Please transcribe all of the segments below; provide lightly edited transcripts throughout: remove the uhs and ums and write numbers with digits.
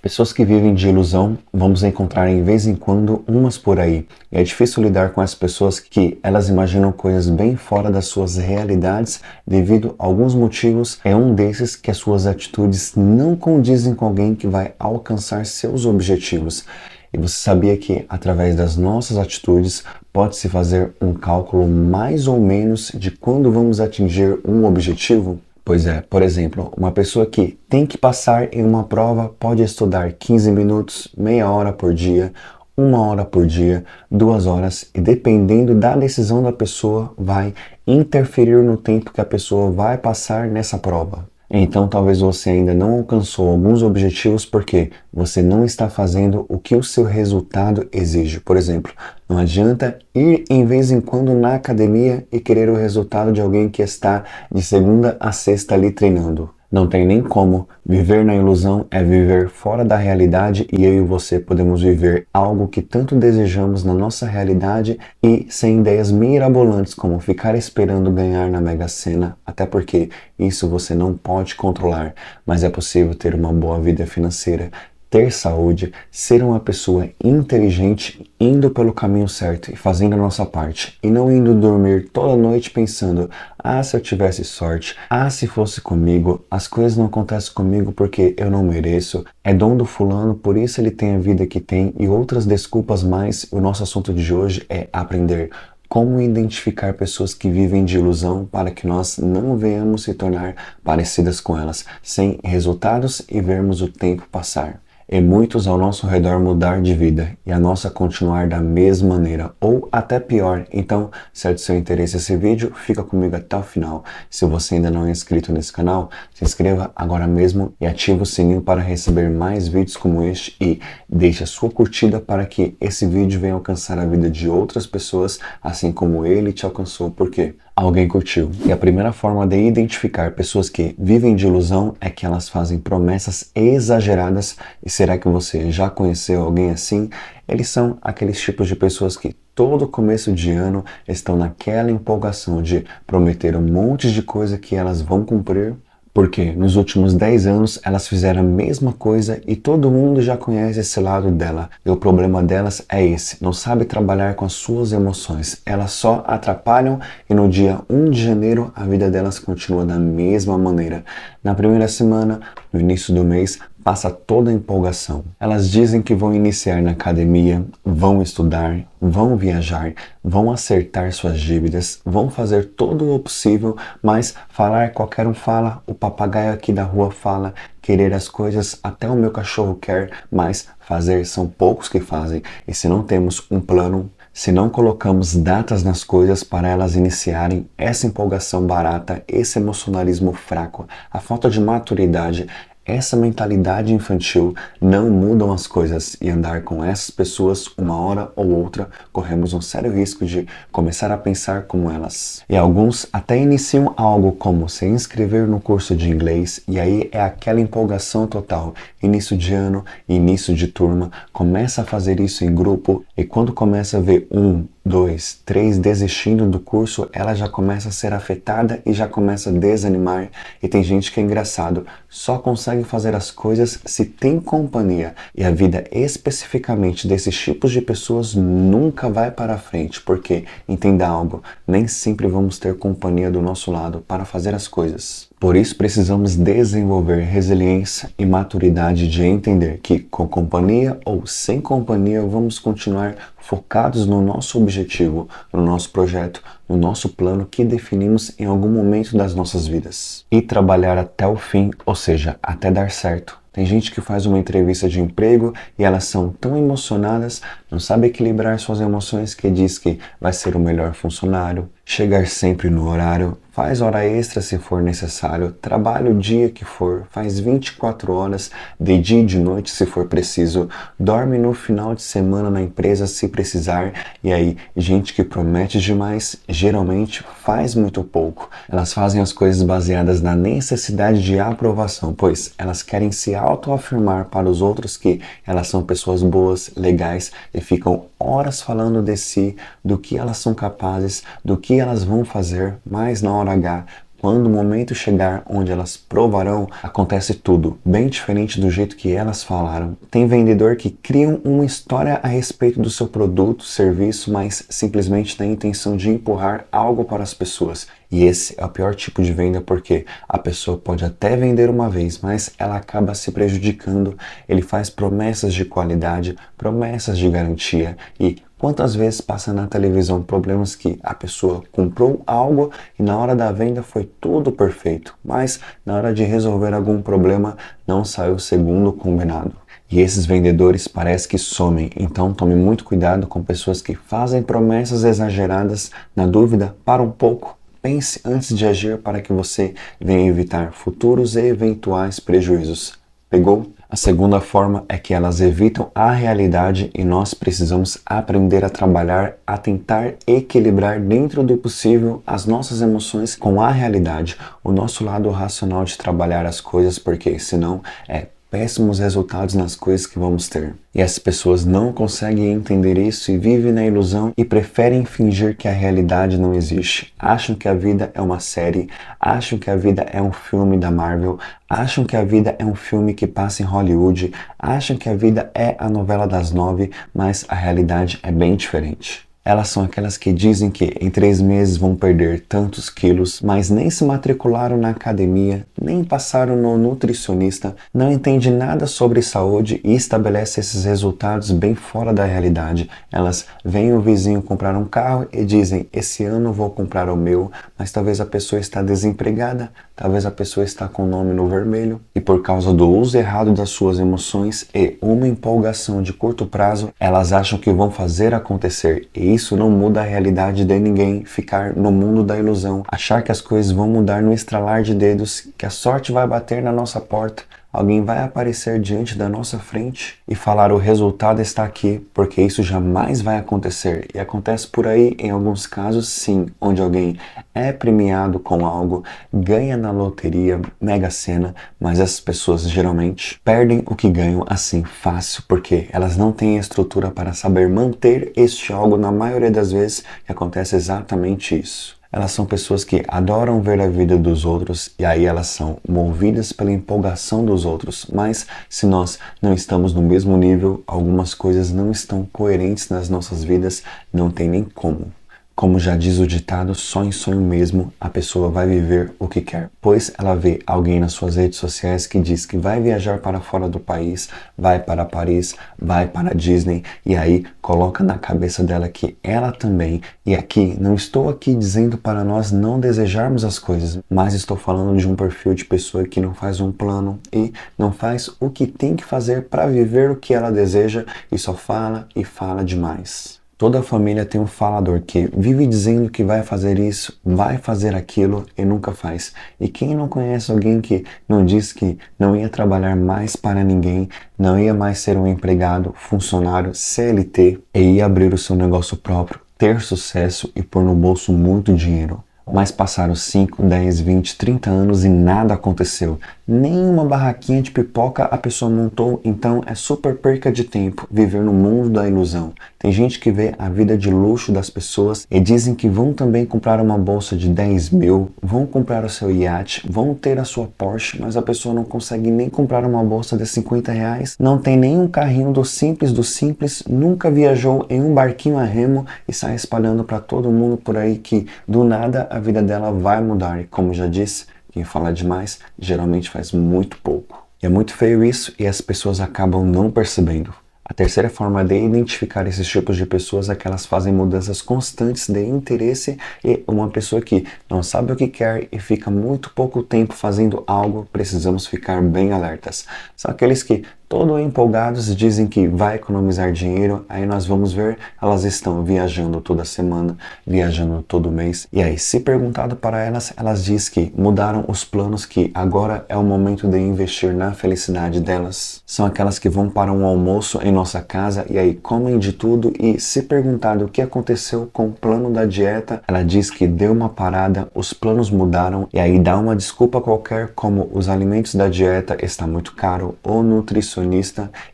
Pessoas que vivem de ilusão, vamos encontrar em vez em quando umas por aí. E é difícil lidar com as pessoas que elas imaginam coisas bem fora das suas realidades devido a alguns motivos. É um desses que as suas atitudes não condizem com alguém que vai alcançar seus objetivos. E você sabia que através das nossas atitudes pode-se fazer um cálculo mais ou menos de quando vamos atingir um objetivo? Pois é, por exemplo, uma pessoa que tem que passar em uma prova pode estudar 15 minutos, meia hora por dia, uma hora por dia, 2 horas, e dependendo da decisão da pessoa, vai interferir no tempo que a pessoa vai passar nessa prova. Então, talvez você ainda não alcançou alguns objetivos porque você não está fazendo o que o seu resultado exige. Por exemplo, não adianta ir em vez em quando na academia e querer o resultado de alguém que está de segunda a sexta ali treinando. Não tem nem como. Viver na ilusão é viver fora da realidade e eu e você podemos viver algo que tanto desejamos na nossa realidade e sem ideias mirabolantes como ficar esperando ganhar na Mega Sena, até porque isso você não pode controlar, mas é possível ter uma boa vida financeira, ter saúde, ser uma pessoa inteligente, indo pelo caminho certo e fazendo a nossa parte, e não indo dormir toda noite pensando: ah, se eu tivesse sorte, ah, se fosse comigo, as coisas não acontecem comigo porque eu não mereço, é dom do fulano, por isso ele tem a vida que tem, e outras desculpas mais. O nosso assunto de hoje é aprender como identificar pessoas que vivem de ilusão para que nós não venhamos se tornar parecidas com elas, sem resultados e vermos o tempo passar. E muitos ao nosso redor mudar de vida e a nossa continuar da mesma maneira ou até pior. Então, se é do seu interesse esse vídeo, fica comigo até o final. Se você ainda não é inscrito nesse canal, se inscreva agora mesmo e ative o sininho para receber mais vídeos como este e deixe a sua curtida para que esse vídeo venha alcançar a vida de outras pessoas, assim como ele te alcançou, porque alguém curtiu. E a primeira forma de identificar pessoas que vivem de ilusão é que elas fazem promessas exageradas. E será que você já conheceu alguém assim? Eles são aqueles tipos de pessoas que todo começo de ano estão naquela empolgação de prometer um monte de coisa que elas vão cumprir, porque nos últimos 10 anos elas fizeram a mesma coisa e todo mundo já conhece esse lado dela. E o problema delas é esse: não sabe trabalhar com as suas emoções. Elas só atrapalham e no dia 1 de janeiro a vida delas continua da mesma maneira. Na primeira semana, no início do mês, passa toda a empolgação. Elas dizem que vão iniciar na academia, vão estudar, vão viajar, vão acertar suas dívidas, vão fazer todo o possível, mas falar qualquer um fala, o papagaio aqui da rua fala, querer as coisas até o meu cachorro quer, mas fazer são poucos que fazem. E se não temos um plano, se não colocamos datas nas coisas para elas iniciarem, essa empolgação barata, esse emocionalismo fraco, a falta de maturidade, essa mentalidade infantil não mudam as coisas, e andar com essas pessoas uma hora ou outra corremos um sério risco de começar a pensar como elas. E alguns até iniciam algo como se inscrever no curso de inglês, e aí é aquela empolgação total, início de ano, início de turma, começa a fazer isso em grupo e quando começa a ver 1, 2, 3 desistindo do curso, ela já começa a ser afetada e já começa a desanimar. E tem gente que é engraçado, só consegue fazer as coisas se tem companhia. E a vida especificamente desses tipos de pessoas nunca vai para frente, porque, entenda algo, nem sempre vamos ter companhia do nosso lado para fazer as coisas. Por isso precisamos desenvolver resiliência e maturidade de entender que com companhia ou sem companhia vamos continuar focados no nosso objetivo, no nosso projeto, no nosso plano que definimos em algum momento das nossas vidas. E trabalhar até o fim, ou seja, até dar certo. Tem gente que faz uma entrevista de emprego e elas são tão emocionadas, não sabe equilibrar suas emoções, que diz que vai ser o melhor funcionário, chegar sempre no horário, faz hora extra se for necessário, trabalha o dia que for, faz 24 horas, de dia e de noite se for preciso, dorme no final de semana na empresa se precisar. E aí, gente que promete demais, geralmente faz muito pouco. Elas fazem as coisas baseadas na necessidade de aprovação, pois elas querem se autoafirmar para os outros que elas são pessoas boas, legais, e ficam horas falando de si, do que elas são capazes, do que elas vão fazer, mas na hora H Quando o momento chegar onde elas provarão, acontece tudo bem diferente do jeito que elas falaram. Tem vendedor que cria uma história a respeito do seu produto, serviço, mas simplesmente tem a intenção de empurrar algo para as pessoas. E esse é o pior tipo de venda, porque a pessoa pode até vender uma vez, mas ela acaba se prejudicando. Ele faz promessas de qualidade, promessas de garantia, e quantas vezes passa na televisão problemas que a pessoa comprou algo e na hora da venda foi tudo perfeito, mas na hora de resolver algum problema não saiu segundo o combinado. E esses vendedores parece que somem, então tome muito cuidado com pessoas que fazem promessas exageradas. Na dúvida, para um pouco. Pense antes de agir para que você venha evitar futuros e eventuais prejuízos. Pegou? A segunda forma é que elas evitam a realidade e nós precisamos aprender a trabalhar, a tentar equilibrar dentro do possível as nossas emoções com a realidade, o nosso lado racional de trabalhar as coisas, porque senão é péssimos resultados nas coisas que vamos ter. E as pessoas não conseguem entender isso e vivem na ilusão e preferem fingir que a realidade não existe. Acham que a vida é uma série, acham que a vida é um filme da Marvel, acham que a vida é um filme que passa em Hollywood, acham que a vida é a novela das 9, mas a realidade é bem diferente. Elas são aquelas que dizem que em 3 meses vão perder tantos quilos, mas nem se matricularam na academia, nem passaram no nutricionista, não entende nada sobre saúde e estabelece esses resultados bem fora da realidade. Elas veem o vizinho comprar um carro e dizem, esse ano vou comprar o meu, mas talvez a pessoa está desempregada, talvez a pessoa está com o nome no vermelho e por causa do uso errado das suas emoções e uma empolgação de curto prazo, elas acham que vão fazer acontecer. E isso não muda a realidade de ninguém, ficar no mundo da ilusão, achar que as coisas vão mudar no estralar de dedos, que a sorte vai bater na nossa porta, alguém vai aparecer diante da nossa frente e falar o resultado está aqui, porque isso jamais vai acontecer. E acontece por aí em alguns casos sim, onde alguém é premiado com algo, ganha na loteria, Mega Sena, mas essas pessoas geralmente perdem o que ganham assim fácil, porque elas não têm a estrutura para saber manter este algo. Na maioria das vezes que acontece exatamente isso. Elas são pessoas que adoram ver a vida dos outros e aí elas são movidas pela empolgação dos outros. Mas se nós não estamos no mesmo nível, algumas coisas não estão coerentes nas nossas vidas, não tem nem como. Como já diz o ditado, só em sonho mesmo a pessoa vai viver o que quer. Pois ela vê alguém nas suas redes sociais que diz que vai viajar para fora do país, vai para Paris, vai para Disney e aí coloca na cabeça dela que ela também. E aqui, não estou aqui dizendo para nós não desejarmos as coisas, mas estou falando de um perfil de pessoa que não faz um plano e não faz o que tem que fazer para viver o que ela deseja e só fala e fala demais. Toda família tem um falador que vive dizendo que vai fazer isso, vai fazer aquilo e nunca faz. E quem não conhece alguém que não diz que não ia trabalhar mais para ninguém, não ia mais ser um empregado, funcionário, CLT e ia abrir o seu negócio próprio, ter sucesso e pôr no bolso muito dinheiro? Mas passaram 5, 10, 20, 30 anos e nada aconteceu. Nenhuma barraquinha de pipoca a pessoa montou, então é super perca de tempo viver no mundo da ilusão. Tem gente que vê a vida de luxo das pessoas e dizem que vão também comprar uma bolsa de 10 mil, vão comprar o seu iate, vão ter a sua Porsche, mas a pessoa não consegue nem comprar uma bolsa de 50 reais, não tem nenhum carrinho do simples, nunca viajou em um barquinho a remo e sai espalhando para todo mundo por aí que do nada a vida dela vai mudar. E como já disse, quem fala demais geralmente faz muito pouco. E é muito feio isso e as pessoas acabam não percebendo. A terceira forma de identificar esses tipos de pessoas é que elas fazem mudanças constantes de interesse e uma pessoa que não sabe o que quer e fica muito pouco tempo fazendo algo, precisamos ficar bem alertas. São aqueles que todo empolgados dizem que vai economizar dinheiro, aí nós vamos ver, elas estão viajando toda semana, viajando todo mês, e aí se perguntado para elas, elas dizem que mudaram os planos, que agora é o momento de investir na felicidade delas. São aquelas que vão para um almoço em nossa casa e aí comem de tudo e se perguntado o que aconteceu com o plano da dieta, ela diz que deu uma parada, os planos mudaram e aí dá uma desculpa qualquer como os alimentos da dieta está muito caro ou nutricionista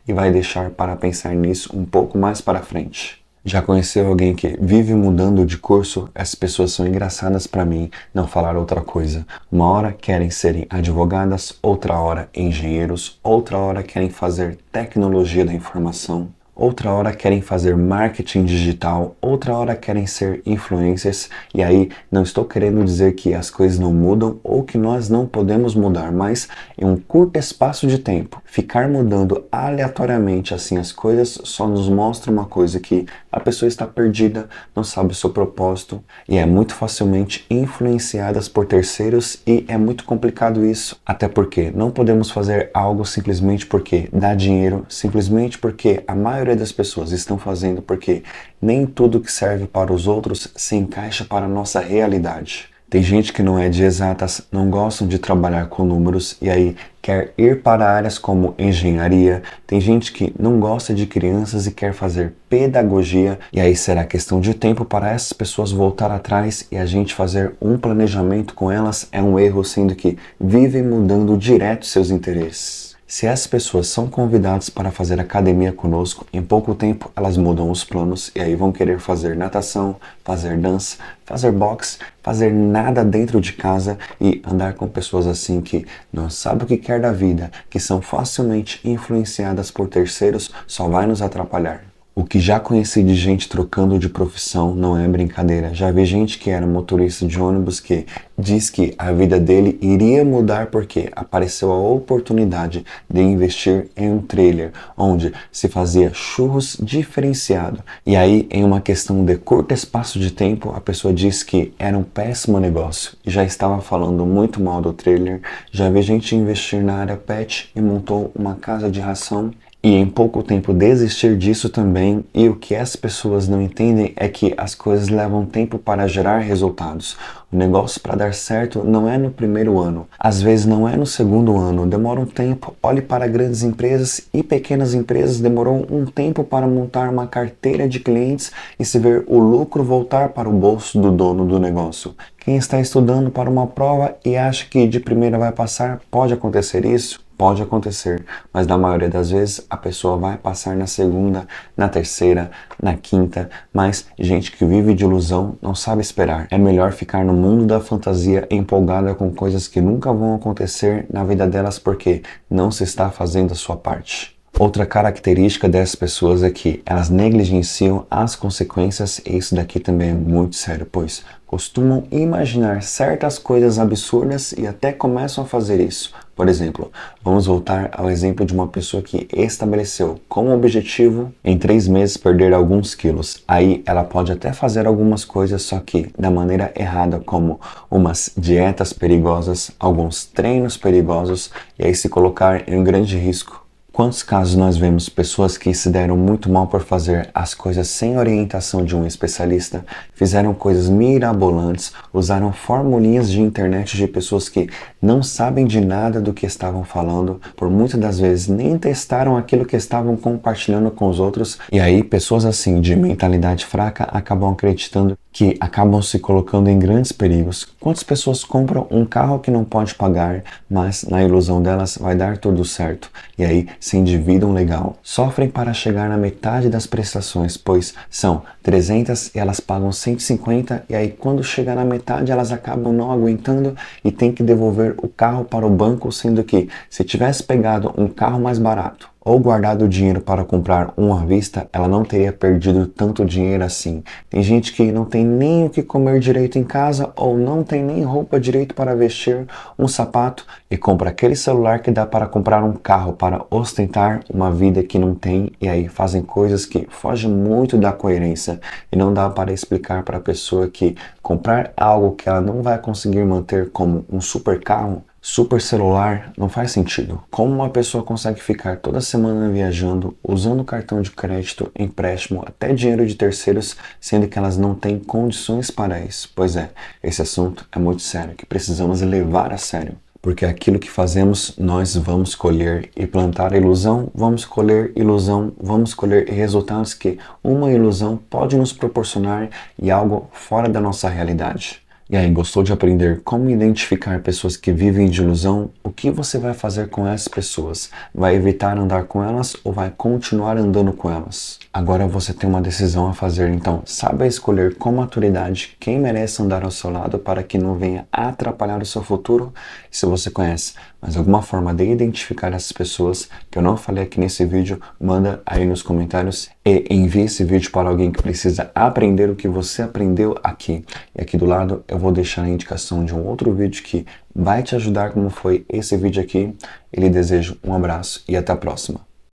e vai deixar para pensar nisso um pouco mais para frente. Já conheceu alguém que vive mudando de curso? Essas pessoas são engraçadas para mim, não falar outra coisa. Uma hora querem serem advogadas, outra hora engenheiros, outra hora querem fazer tecnologia da informação, outra hora querem fazer marketing digital, outra hora querem ser influencers. E aí, não estou querendo dizer que as coisas não mudam ou que nós não podemos mudar, mas em um curto espaço de tempo, ficar mudando aleatoriamente assim as coisas só nos mostra uma coisa, que a pessoa está perdida, não sabe o seu propósito e é muito facilmente influenciadas por terceiros, e é muito complicado isso, até porque não podemos fazer algo simplesmente porque dá dinheiro, simplesmente porque a maioria das pessoas estão fazendo, porque nem tudo que serve para os outros se encaixa para a nossa realidade. Tem gente que não é de exatas, não gostam de trabalhar com números e aí quer ir para áreas como engenharia. Tem gente que não gosta de crianças e quer fazer pedagogia, e aí será questão de tempo para essas pessoas voltar atrás e a gente fazer um planejamento com elas. É um erro, sendo que vivem mudando direto seus interesses. Se essas pessoas são convidadas para fazer academia conosco, em pouco tempo elas mudam os planos e aí vão querer fazer natação, fazer dança, fazer boxe, fazer nada dentro de casa e andar com pessoas assim que não sabem o que quer da vida, que são facilmente influenciadas por terceiros, só vai nos atrapalhar. O que já conheci de gente trocando de profissão não é brincadeira. Já vi gente que era motorista de ônibus que diz que a vida dele iria mudar porque apareceu a oportunidade de investir em um trailer onde se fazia churros diferenciado. E aí, em uma questão de curto espaço de tempo, a pessoa disse que era um péssimo negócio e já estava falando muito mal do trailer. Já vi gente investir na área pet e montou uma casa de ração e em pouco tempo desistir disso também. E o que as pessoas não entendem é que as coisas levam tempo para gerar resultados. O negócio para dar certo não é no primeiro ano, às vezes não é no segundo ano, demora um tempo. Olhe para grandes empresas e pequenas empresas, demorou um tempo para montar uma carteira de clientes e se ver o lucro voltar para o bolso do dono do negócio. Quem está estudando para uma prova e acha que de primeira vai passar, pode acontecer isso? Pode acontecer, mas na maioria das vezes a pessoa vai passar na segunda, na terceira, na quinta, mas gente que vive de ilusão não sabe esperar. É melhor ficar no mundo da fantasia empolgada com coisas que nunca vão acontecer na vida delas porque não se está fazendo a sua parte. Outra característica dessas pessoas é que elas negligenciam as consequências, e isso daqui também é muito sério, pois costumam imaginar certas coisas absurdas e até começam a fazer isso. Por exemplo, vamos voltar ao exemplo de uma pessoa que estabeleceu como objetivo em 3 meses perder alguns quilos. Aí ela pode até fazer algumas coisas, só que da maneira errada, como umas dietas perigosas, alguns treinos perigosos, e aí se colocar em um grande risco. Quantos casos nós vemos pessoas que se deram muito mal por fazer as coisas sem orientação de um especialista, fizeram coisas mirabolantes, usaram formulinhas de internet de pessoas que não sabem de nada do que estavam falando, por muitas das vezes nem testaram aquilo que estavam compartilhando com os outros, e aí pessoas assim de mentalidade fraca acabam acreditando que acabam se colocando em grandes perigos. Quantas pessoas compram um carro que não pode pagar, mas na ilusão delas vai dar tudo certo, e aí se endividam legal, sofrem para chegar na metade das prestações, pois são 300 e elas pagam 150, e aí quando chegar na metade elas acabam não aguentando e tem que devolver o carro para o banco, sendo que se tivesse pegado um carro mais barato ou guardado o dinheiro para comprar um à vista, ela não teria perdido tanto dinheiro assim. Tem gente que não tem nem o que comer direito em casa ou não tem nem roupa direito para vestir, um sapato, e compra aquele celular que dá para comprar um carro para ostentar uma vida que não tem, e aí fazem coisas que fogem muito da coerência e não dá para explicar para a pessoa que comprar algo que ela não vai conseguir manter, como um super carro, super celular, não faz sentido. Como uma pessoa consegue ficar toda semana viajando, usando cartão de crédito, empréstimo, até dinheiro de terceiros, sendo que elas não têm condições para isso? Pois é, esse assunto é muito sério, que precisamos levar a sério. Porque aquilo que fazemos, nós vamos colher, e plantar a ilusão, vamos colher ilusão, vamos colher resultados que uma ilusão pode nos proporcionar, e algo fora da nossa realidade. E aí, gostou de aprender como identificar pessoas que vivem de ilusão? O que você vai fazer com essas pessoas? Vai evitar andar com elas ou vai continuar andando com elas? Agora você tem uma decisão a fazer, então saiba escolher com maturidade quem merece andar ao seu lado para que não venha atrapalhar o seu futuro. E se você conhece mais alguma forma de identificar essas pessoas que eu não falei aqui nesse vídeo, manda aí nos comentários e envie esse vídeo para alguém que precisa aprender o que você aprendeu aqui. E aqui do lado eu vou deixar a indicação de um outro vídeo que vai te ajudar como foi esse vídeo aqui. E lhe desejo um abraço e até a próxima.